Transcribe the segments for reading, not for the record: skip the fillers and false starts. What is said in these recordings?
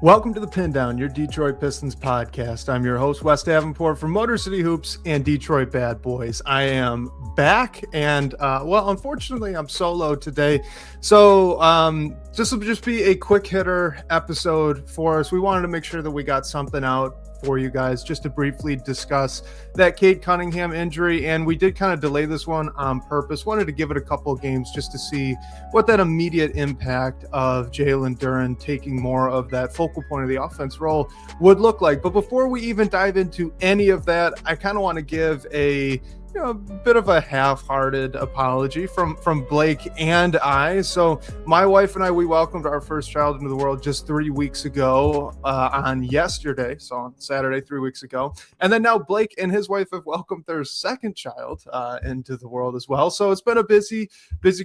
Welcome to the Pindown, your Detroit Pistons podcast. I'm your host, Wes Davenport from Motor City Hoops and Detroit Bad Boys. I am back, and unfortunately, I'm solo today. So this will just be a quick hitter episode for us. We wanted to make sure that we got something out for you guys just to briefly discuss that Cade Cunningham injury, and we did kind of delay this one on purpose. Wanted to give it a couple of games just to see what that immediate impact of Jalen Duren taking more of that focal point of the offense role would look like. But before we even dive into any of that, I kind of want to give a bit of a half-hearted apology from Blake and I. So my wife and I, we welcomed our first child into the world just 3 weeks ago on yesterday. So on Saturday, 3 weeks ago. And then now Blake and his wife have welcomed their second child into the world as well. So it's been a busy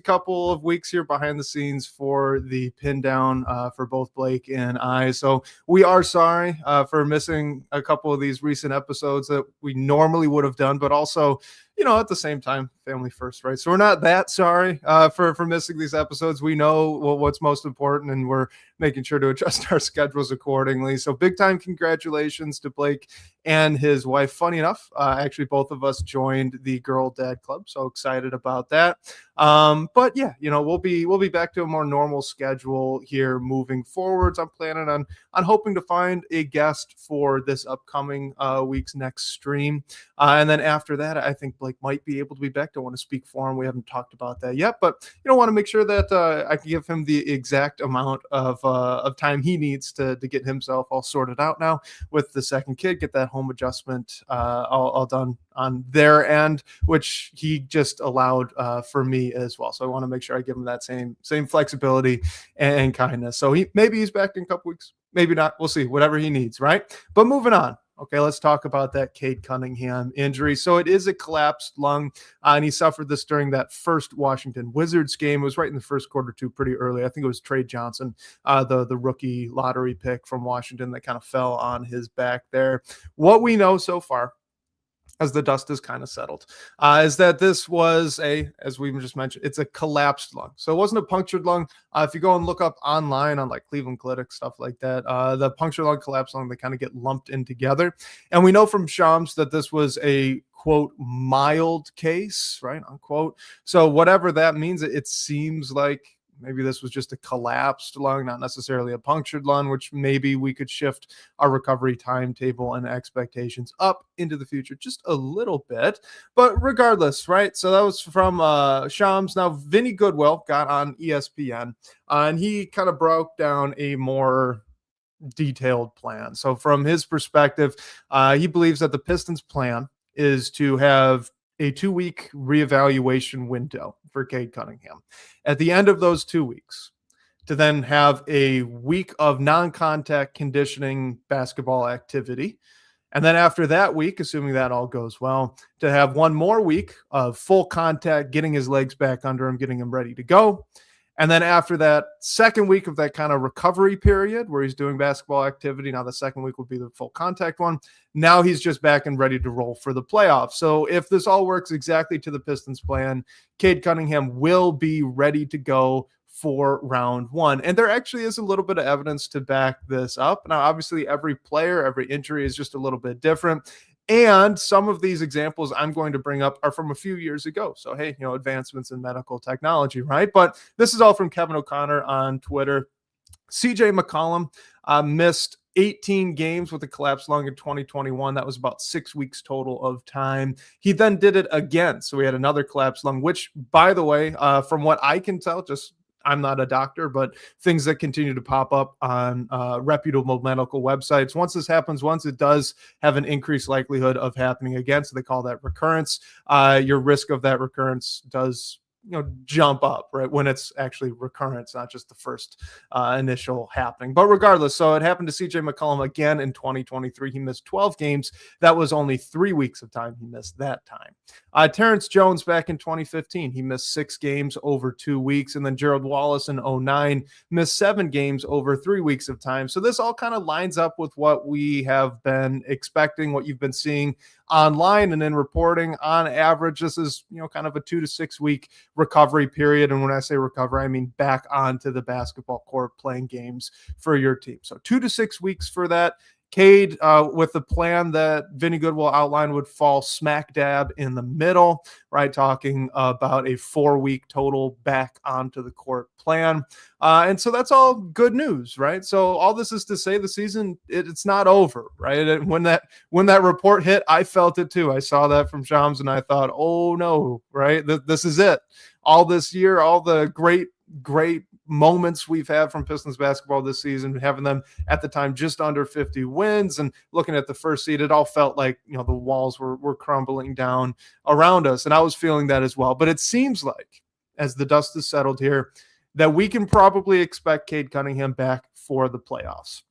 couple of weeks here behind the scenes for the Pindown for both Blake and I. So we are sorry for missing a couple of these recent episodes that we normally would have done, but also, at the same time, family first, right? So we're not that sorry for missing these episodes. We know what's most important, and we're making sure to adjust our schedules accordingly. So big time congratulations to Blake and his wife. Funny enough, actually both of us joined the Girl Dad Club, so excited about that. But yeah, we'll be back to a more normal schedule here moving forwards. I'm planning on hoping to find a guest for this upcoming week's next stream, and then after that, I think Blake might be able to be back. Don't want to speak for him. We haven't talked about that yet, but want to make sure that I can give him the exact amount of time he needs to get himself all sorted out now with the second kid, get that home adjustment all done on their end, which he just allowed for me as well. So I want to make sure I give him that same flexibility and kindness. So maybe he's back in a couple weeks, maybe not. We'll see, whatever he needs, right? But moving on. Okay, let's talk about that Cade Cunningham injury. So it is a collapsed lung, and he suffered this during that first Washington Wizards game. It was right in the first quarter, too, pretty early. I think it was Trey Johnson, the rookie lottery pick from Washington, that kind of fell on his back there. What we know so far, as the dust is kind of settled, is that this was as we just mentioned, it's a collapsed lung. So it wasn't a punctured lung. If you go and look up online on like Cleveland Clinic, stuff like that, the punctured lung, collapsed lung, they kind of get lumped in together. And we know from Shams that this was a, quote, mild case, right, unquote. So whatever that means, it seems like maybe this was just a collapsed lung, not necessarily a punctured lung, which maybe we could shift our recovery timetable and expectations up into the future just a little bit. But regardless, right? So that was from Shams. Now, Vinny Goodwill got on ESPN, and he kind of broke down a more detailed plan. So from his perspective, he believes that the Pistons' plan is to have a 2-week reevaluation window for Cade Cunningham. At the end of those 2 weeks, to then have a week of non-contact conditioning basketball activity. And then after that week, assuming that all goes well, to have one more week of full contact, getting his legs back under him, getting him ready to go. And then after that second week of that kind of recovery period where he's doing basketball activity, now the second week will be the full contact one. Now he's just back and ready to roll for the playoffs. So if this all works exactly to the Pistons plan, Cade Cunningham will be ready to go for round one. And there actually is a little bit of evidence to back this up. Now, obviously, every player, every injury is just a little bit different. And some of these examples I'm going to bring up are from a few years ago. So, hey, advancements in medical technology, right? But this is all from Kevin O'Connor on Twitter. CJ McCollum missed 18 games with a collapsed lung in 2021. That was about 6 weeks total of time. He then did it again. So we had another collapsed lung, which, by the way, from what I can tell, just I'm not a doctor, but things that continue to pop up on reputable medical websites. Once this happens once, it does have an increased likelihood of happening again. So they call that recurrence. Your risk of that recurrence does jump up, right, when it's actually recurrence, not just the first initial happening. But regardless, so it happened to CJ McCollum again in 2023. He missed 12 games. That was only 3 weeks of time he missed that time. Terrence Jones back in 2015, he missed 6 games over 2 weeks. And then Gerald Wallace in 2009 missed 7 games over 3 weeks of time. So this all kind of lines up with what we have been expecting, what you've been seeing online and in reporting. On average, this is kind of a 2 to 6 week recovery period. And when I say recovery, I mean back onto the basketball court playing games for your team. So 2 to 6 weeks for that. Cade, with the plan that Vinny Goodwill outlined, would fall smack dab in the middle, right? Talking about a 4-week total back onto the court plan. And so that's all good news, right? So all this is to say the season, it's not over, right? And when that report hit, I felt it too. I saw that from Shams and I thought, oh no, right? This is it. All this year, all the great moments we've had from Pistons basketball this season, having them at the time just under 50 wins and looking at the first seed, it all felt like, the walls were crumbling down around us. And I was feeling that as well. But it seems like as the dust is settled here, that we can probably expect Cade Cunningham back for the playoffs.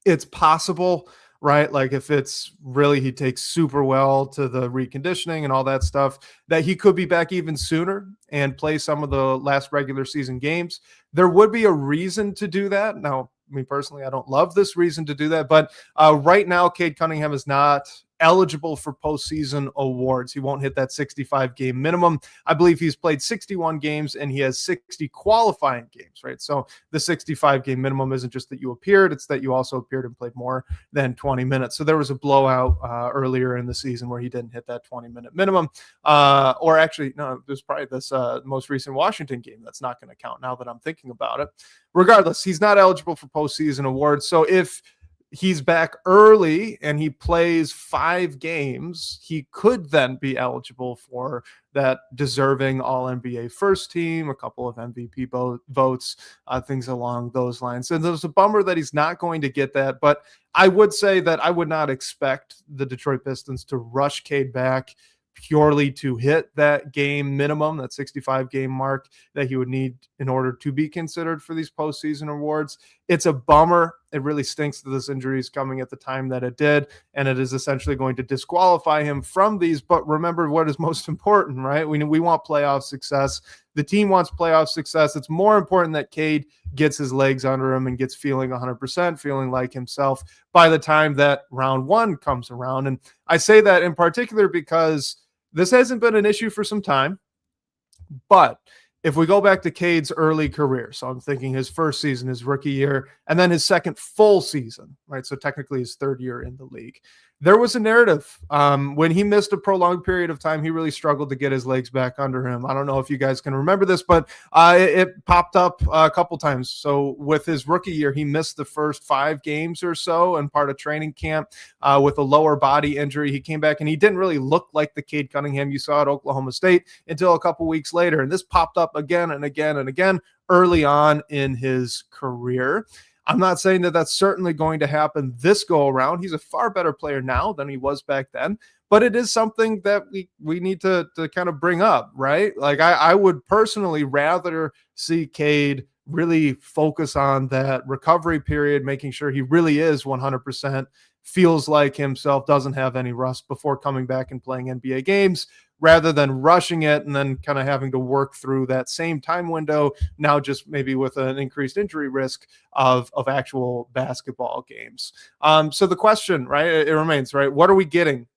It's possible, right? Like if it's really, he takes super well to the reconditioning and all that stuff, that he could be back even sooner and play some of the last regular season games. There would be a reason to do that. Now, me personally, I don't love this reason to do that, but right now, Cade Cunningham is not eligible for postseason awards. He won't hit that 65 game minimum. I believe he's played 61 games and he has 60 qualifying games, right? So the 65 game minimum isn't just that you appeared, it's that you also appeared and played more than 20 minutes. So there was a blowout earlier in the season where he didn't hit that 20-minute minimum. Or actually, no, it was probably this most recent Washington game. That's not going to count now that I'm thinking about it. Regardless, he's not eligible for postseason awards. So if he's back early and he plays 5 games, he could then be eligible for that deserving All-NBA first team, a couple of MVP votes, things along those lines. And there's a bummer that he's not going to get that, but I would say that I would not expect the Detroit Pistons to rush Cade back purely to hit that game minimum, that 65 game mark that he would need in order to be considered for these postseason awards. It's a bummer. It really stinks that this injury is coming at the time that it did, and it is essentially going to disqualify him from these. But remember what is most important, right? We want playoff success. The team wants playoff success. It's more important that Cade gets his legs under him and gets feeling 100%, feeling like himself by the time that round 1 comes around. And I say that in particular because this hasn't been an issue for some time, but if we go back to Cade's early career, so I'm thinking his first season, his rookie year, and then his second full season, right? So technically his third year in the league. There was a narrative. When he missed a prolonged period of time, he really struggled to get his legs back under him. I don't know if you guys can remember this, but it popped up a couple times. So with his rookie year, he missed the first 5 games or so and part of training camp with a lower body injury. He came back and he didn't really look like the Cade Cunningham you saw at Oklahoma State until a couple weeks later. And this popped up again and again and again early on in his career. I'm not saying that that's certainly going to happen this go around. He's a far better player now than he was back then, but it is something that we need to kind of bring up, right? Like I would personally rather see Cade really focus on that recovery period, making sure he really is 100%, feels like himself, doesn't have any rust before coming back and playing NBA games, rather than rushing it and then kind of having to work through that same time window, now just maybe with an increased injury risk of actual basketball games. So the question, right, it remains, right, what are we getting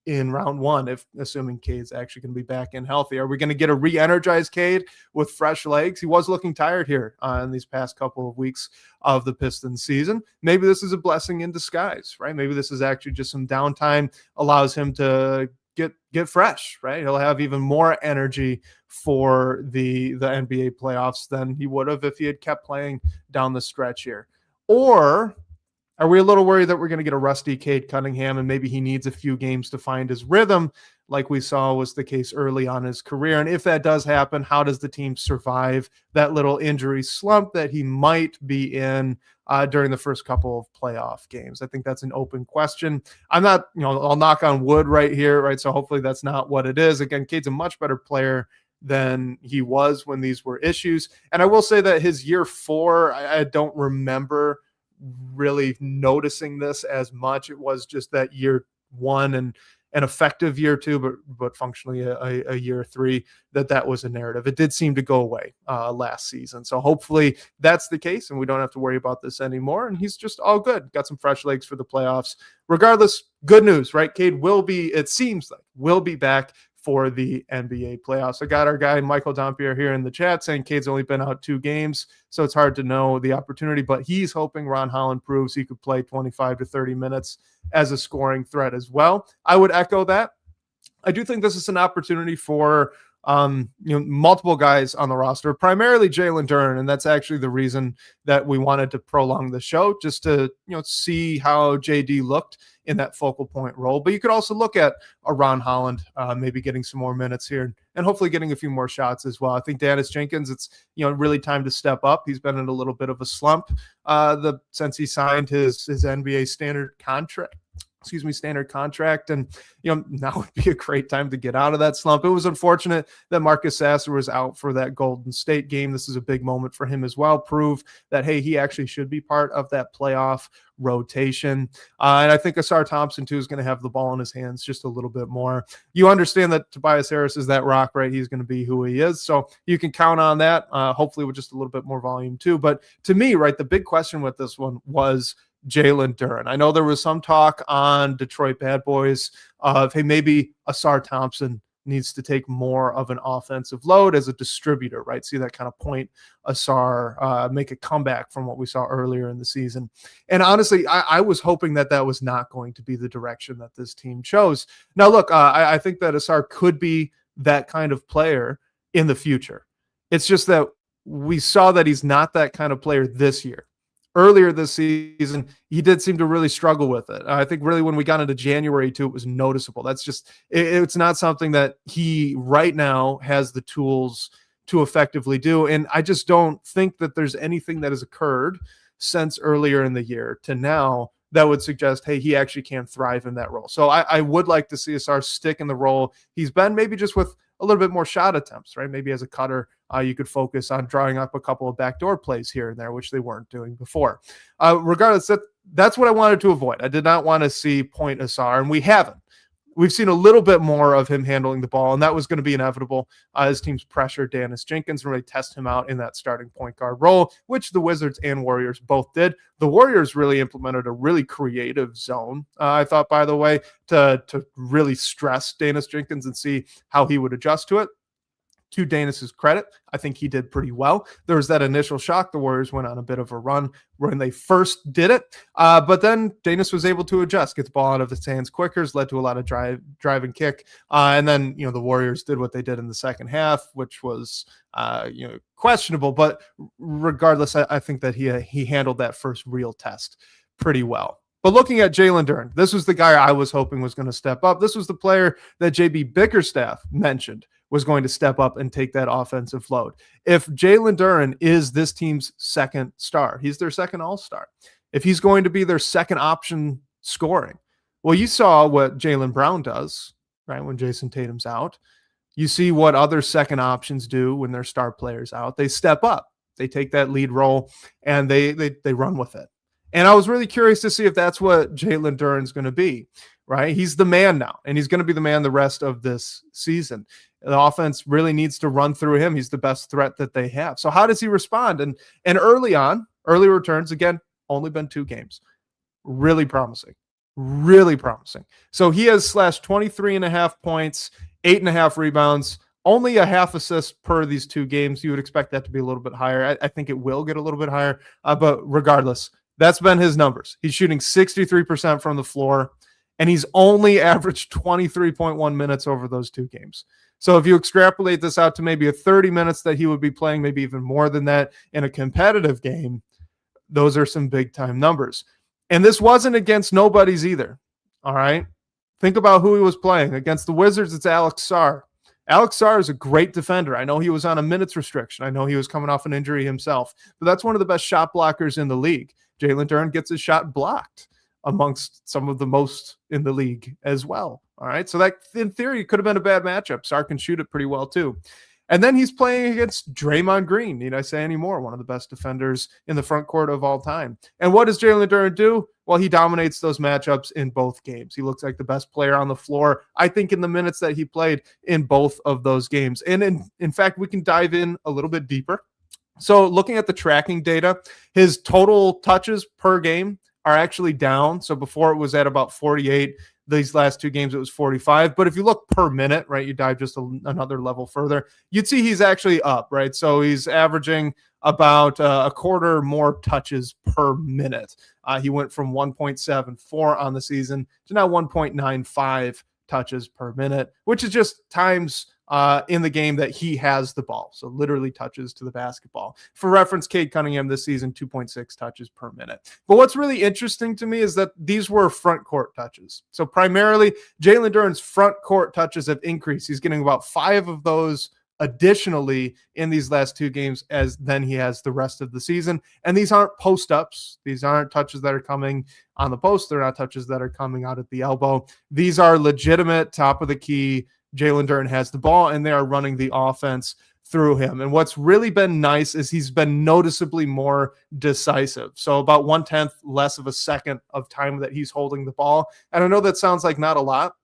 in round 1, if assuming Cade's actually going to be back and healthy? Are we going to get a re-energized Cade with fresh legs? He was looking tired here in these past couple of weeks of the Pistons season. Maybe this is a blessing in disguise, right? Maybe this is actually just some downtime, allows him to get fresh, right? He'll have even more energy for the NBA playoffs than he would have if he had kept playing down the stretch here. Or are we a little worried that we're going to get a rusty Cade Cunningham and maybe he needs a few games to find his rhythm, like we saw was the case early on his career? And if that does happen, how does the team survive that little injury slump that he might be in during the first couple of playoff games? I think that's an open question. I'm not, I'll knock on wood right here, right? So hopefully that's not what it is. Again, Cade's a much better player than he was when these were issues. And I will say that his year 4, I don't remember really noticing this as much. It was just that year 1 and an effective year 2, but functionally a year 3, that was a narrative. It did seem to go away last season. So hopefully that's the case and we don't have to worry about this anymore. And he's just all good. Got some fresh legs for the playoffs. Regardless, good news, right? Cade will be, it seems like, will be back for the NBA playoffs. I got our guy Michael Dampier here in the chat saying Cade's only been out 2 games, so it's hard to know the opportunity, but he's hoping Ron Holland proves he could play 25 to 30 minutes as a scoring threat as well. I would echo that. I do think this is an opportunity for multiple guys on the roster, primarily Jalen Duren, and that's actually the reason that we wanted to prolong the show, just to see how JD looked in that focal point role. But you could also look at a Ron Holland maybe getting some more minutes here and hopefully getting a few more shots as well. I think Dennis Jenkins, it's really time to step up. He's been in a little bit of a slump since he signed his NBA standard contract. And now would be a great time to get out of that slump. It was unfortunate that Marcus Sasser was out for that Golden State game. This is a big moment for him as well. Prove that, hey, he actually should be part of that playoff rotation. And I think Asar Thompson too is going to have the ball in his hands just a little bit more. You understand that Tobias Harris is that rock, right? He's going to be who he is. So you can count on that, hopefully with just a little bit more volume too. But to me, right, the big question with this one was Jalen Duren. I know there was some talk on Detroit Bad Boys of, hey, maybe Asar Thompson needs to take more of an offensive load as a distributor, right? See that kind of point Asar make a comeback from what we saw earlier in the season. And honestly, I was hoping that was not going to be the direction that this team chose. Now, look, I think that Asar could be that kind of player in the future. It's just that we saw that he's not that kind of player this year. Earlier this season, he did seem to really struggle with it. I think really when we got into January too, it was noticeable. That's just, it's not something that he right now has the tools to effectively do. And I just don't think that there's anything that has occurred since earlier in the year to now that would suggest, hey, he actually can thrive in that role. So I would like to see Asar stick in the role he's been, maybe just with a little bit more shot attempts, right? Maybe as a cutter, you could focus on drawing up a couple of backdoor plays here and there, which they weren't doing before. Regardless, that's what I wanted to avoid. I did not want to see point Asar, and we haven't. We've seen a little bit more of him handling the ball, and that was going to be inevitable as teams pressure Dennis Jenkins and really test him out in that starting point guard role, which the Wizards and Warriors both did. The Warriors really implemented a really creative zone, I thought, by the way, to really stress Dennis Jenkins and see how he would adjust to it. To Danis's credit, I think he did pretty well. There was that initial shock. The Warriors went on a bit of a run when they first did it. But then Danis was able to adjust, get the ball out of his hands quicker, led to a lot of drive and kick. And then, the Warriors did what they did in the second half, which was, questionable. But regardless, I think that he handled that first real test pretty well. But looking at Jalen Duren, this was the guy I was hoping was going to step up. This was the player that JB Bickerstaff mentioned was going to step up and take that offensive load. If Jalen Duren is this team's second star, he's their second all-star. If he's going to be their second option scoring, well, you saw what Jaylen Brown does, right, when Jason Tatum's out. You see what other second options do when their star player's out. They step up. They take that lead role, and they run with it. And I was really curious to see if that's what Jalen Duren's going to be, right? He's the man now, and he's going to be the man the rest of this season. The offense really needs to run through him. He's the best threat that they have. So how does he respond? And early returns, again, only been 2 games. Really promising. Really promising. So he has slashed 23.5 points, 8.5 rebounds, only a half assist per these 2 games. You would expect that to be a little bit higher. I think it will get a little bit higher, but regardless, that's been his numbers. He's shooting 63% from the floor, and he's only averaged 23.1 minutes over those 2 games. So if you extrapolate this out to maybe a 30 minutes that he would be playing, maybe even more than that in a competitive game, those are some big time numbers. And this wasn't against nobodies either. All right. Think about who he was playing. Against the Wizards, it's Alex Sarr. Alex Sarr is a great defender. I know he was on a minutes restriction. I know he was coming off an injury himself, but that's one of the best shot blockers in the league. Jalen Duren gets his shot blocked amongst some of the most in the league as well. All right. So that in theory could have been a bad matchup. Sarr can shoot it pretty well too. And then he's playing against Draymond Green. Need I say any more? One of the best defenders in the front court of all time. And what does Jalen Duren do? Well, he dominates those matchups in both games. He looks like the best player on the floor, I think, in the minutes that he played in both of those games. And in fact, we can dive in a little bit deeper. So looking at the tracking data, his total touches per game are actually down. So before it was at about 48. these last two games, it was 45. But if you look per minute, right, you dive just another level further, you'd see he's actually up, right? So he's averaging about a quarter more touches per minute. He went from 1.74 on the season to now 1.95 touches per minute, which is just times in the game that he has the ball. So literally touches to the basketball. For reference, Cade Cunningham this season, 2.6 touches per minute. But what's really interesting to me is that these were front court touches. So primarily Jalen Duren's front court touches have increased. He's getting about 5 of those additionally in these last two games as then he has the rest of the season. And these aren't post-ups. These aren't touches that are coming on the post. They're not touches that are coming out at the elbow. These are legitimate top of the key. Jalen Duren has the ball and they are running the offense through him. And what's really been nice is he's been noticeably more decisive. So about 1/10 less of a second of time that he's holding the ball. And I know that sounds like not a lot,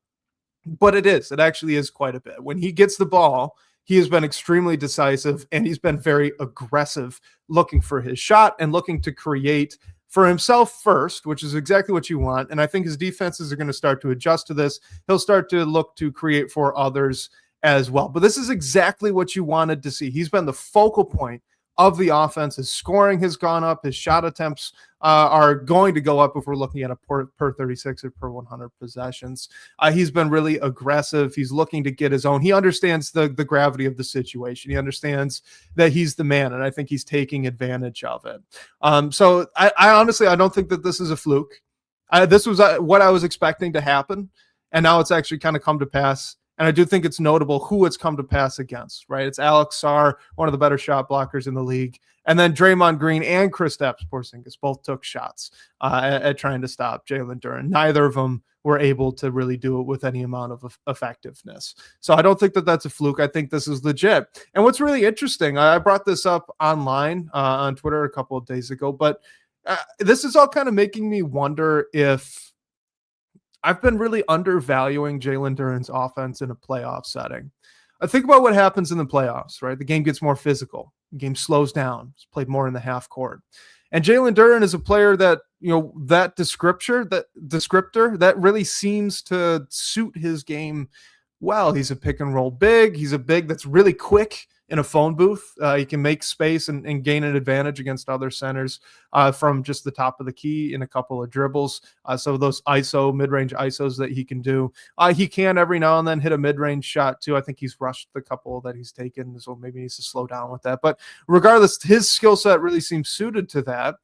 but it is. It actually is quite a bit. When he gets the ball, he has been extremely decisive and he's been very aggressive, looking for his shot and looking to create for himself first, which is exactly what you want. And I think his defenses are going to start to adjust to this. He'll start to look to create for others as well. But this is exactly what you wanted to see. He's been the focal point of the offense. His scoring has gone up. His shot attempts are going to go up if we're looking at a per 36 or per 100 possessions. He's been really aggressive. He's looking to get his own. He understands the gravity of the situation. He understands that he's the man, and I think he's taking advantage of it. So I honestly, I don't think that this is a fluke. This was what I was expecting to happen, and now it's actually kind of come to pass. And I do think it's notable who it's come to pass against, right? It's Alex Sarr, one of the better shot blockers in the league. And then Draymond Green and Kristaps Porzingis both took shots at trying to stop Jalen Duren. Neither of them were able to really do it with any amount of effectiveness. So I don't think that that's a fluke. I think this is legit. And what's really interesting, I brought this up online on Twitter a couple of days ago, but this is all kind of making me wonder if I've been really undervaluing Jalen Duren's offense in a playoff setting. I think about what happens in the playoffs, right? The game gets more physical. The game slows down. It's played more in the half court. And Jalen Duren is a player that, you know, that descriptor that really seems to suit his game well. He's a pick and roll big. He's a big that's really quick in a phone booth. He can make space and gain an advantage against other centers from just the top of the key in a couple of dribbles. So those mid-range ISOs that he can do. He can every now and then hit a mid-range shot too. I think he's rushed the couple that he's taken, so maybe he needs to slow down with that. But regardless, his skill set really seems suited to that.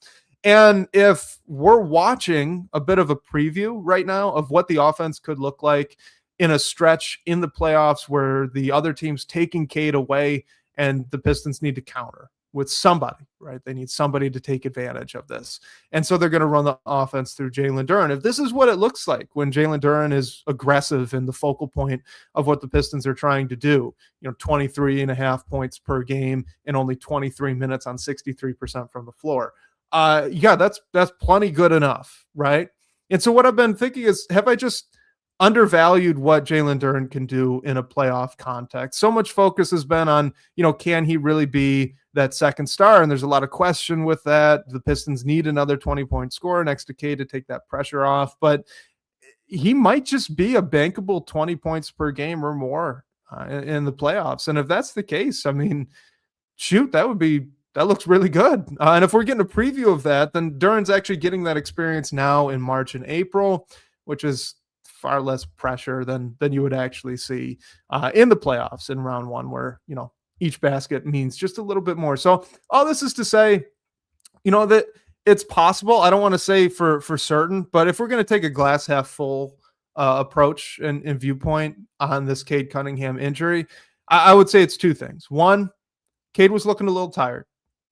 And if we're watching a bit of a preview right now of what the offense could look like in a stretch in the playoffs where the other team's taking Cade away and the Pistons need to counter with somebody, right? They need somebody to take advantage of this. And so they're going to run the offense through Jalen Duren. If this is what it looks like when Jalen Duren is aggressive and the focal point of what the Pistons are trying to do, 23.5 points per game in only 23 minutes on 63% from the floor. That's plenty good enough, right? And so what I've been thinking is, have I just undervalued what Jalen Duren can do in a playoff context? So much focus has been on, can he really be that second star? And there's a lot of question with that. The Pistons need another 20-point scorer next to Cade to take that pressure off, but he might just be a bankable 20 points per game or more in the playoffs. And if that's the case, I mean, shoot, that looks really good. And if we're getting a preview of that, then Duren's actually getting that experience now in March and April, which is far less pressure than you would actually see in the playoffs in round one, where, each basket means just a little bit more. So all this is to say, that it's possible. I don't want to say for certain, but if we're going to take a glass half full approach and viewpoint on this Cade Cunningham injury, I would say it's two things. One, Cade was looking a little tired.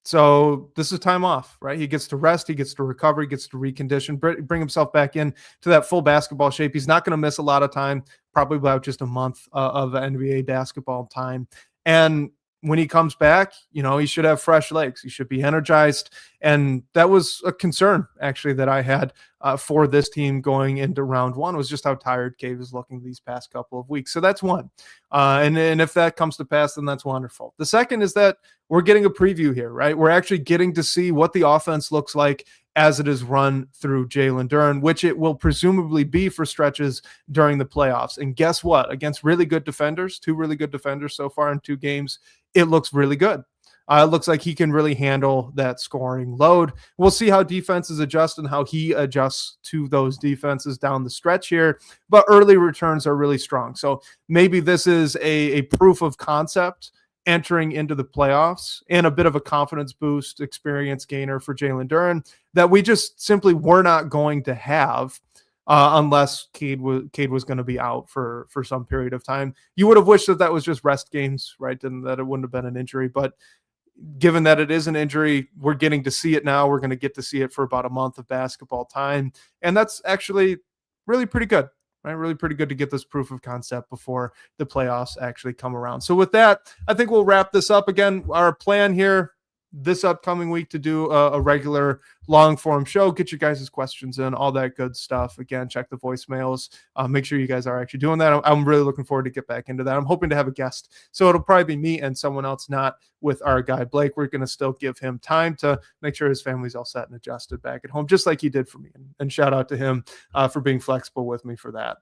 So this is time off, right? He gets to rest, he gets to recover, he gets to recondition, bring himself back in to that full basketball shape. He's not going to miss a lot of time, probably about just a month of NBA basketball time. And when he comes back, he should have fresh legs. He should be energized. And that was a concern, actually, that I had for this team going into round one, was just how tired Cade was looking these past couple of weeks. So that's one. And if that comes to pass, then that's wonderful. The second is that we're getting a preview here, right? We're actually getting to see what the offense looks like as it is run through Jalen Duren, which it will presumably be for stretches during the playoffs. And guess what? Against really good defenders, 2 really good defenders so far in 2 games, it looks really good. It looks like he can really handle that scoring load. We'll see how defenses adjust and how he adjusts to those defenses down the stretch here. But early returns are really strong. So maybe this is a proof of concept entering into the playoffs and a bit of a confidence boost, experience gainer for Jalen Duren that we just simply were not going to have unless Cade was going to be out for some period of time. You would have wished that was just rest games, right? And that it wouldn't have been an injury. But given that it is an injury, we're getting to see it now. We're going to get to see it for about a month of basketball time. And that's actually really pretty good, right? Really pretty good to get this proof of concept before the playoffs actually come around. So with that, I think we'll wrap this up. Again, our plan here this upcoming week to do a regular long form show, get your guys' questions in, all that good stuff. Again, check the voicemails. Make sure you guys are actually doing that. I'm really looking forward to get back into that. I'm hoping to have a guest. So it'll probably be me and someone else, not with our guy, Blake. We're going to still give him time to make sure his family's all set and adjusted back at home, just like he did for me. And shout out to him for being flexible with me for that.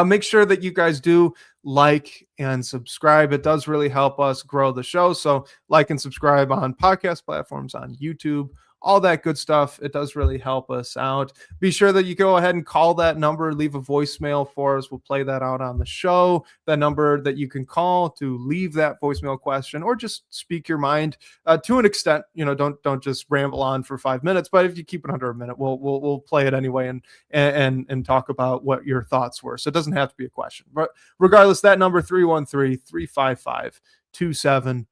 Make sure that you guys do like and subscribe. It does really help us grow the show. So like and subscribe on podcast platforms, on YouTube, all that good stuff. It does really help us out. Be sure that you go ahead and call that number, leave a voicemail for us. We'll play that out on the show. That number that you can call to leave that voicemail question or just speak your mind to an extent. Don't just ramble on for 5 minutes, but if you keep it under a minute, we'll play it anyway and talk about what your thoughts were. So it doesn't have to be a question, but regardless, that number 313-355-2717.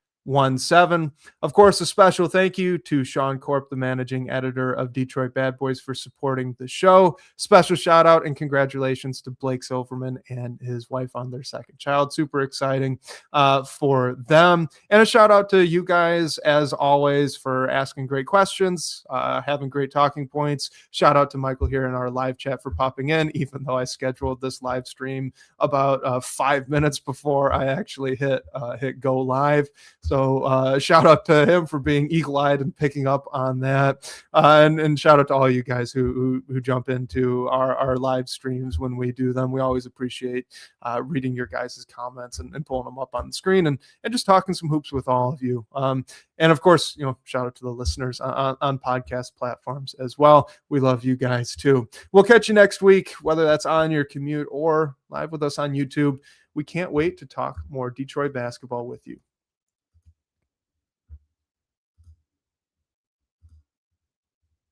Of course, a special thank you to Sean Corp, the managing editor of Detroit Bad Boys, for supporting the show. Special shout out and congratulations to Blake Silverman and his wife on their second child. Super exciting for them. And a shout out to you guys, as always, for asking great questions, having great talking points. Shout out to Michael here in our live chat for popping in, even though I scheduled this live stream about 5 minutes before I actually hit go live. So shout out to him for being eagle-eyed and picking up on that. And shout out to all you guys who jump into our live streams when we do them. We always appreciate reading your guys' comments and pulling them up on the screen and just talking some hoops with all of you. And of course, shout out to the listeners on podcast platforms as well. We love you guys too. We'll catch you next week, whether that's on your commute or live with us on YouTube. We can't wait to talk more Detroit basketball with you.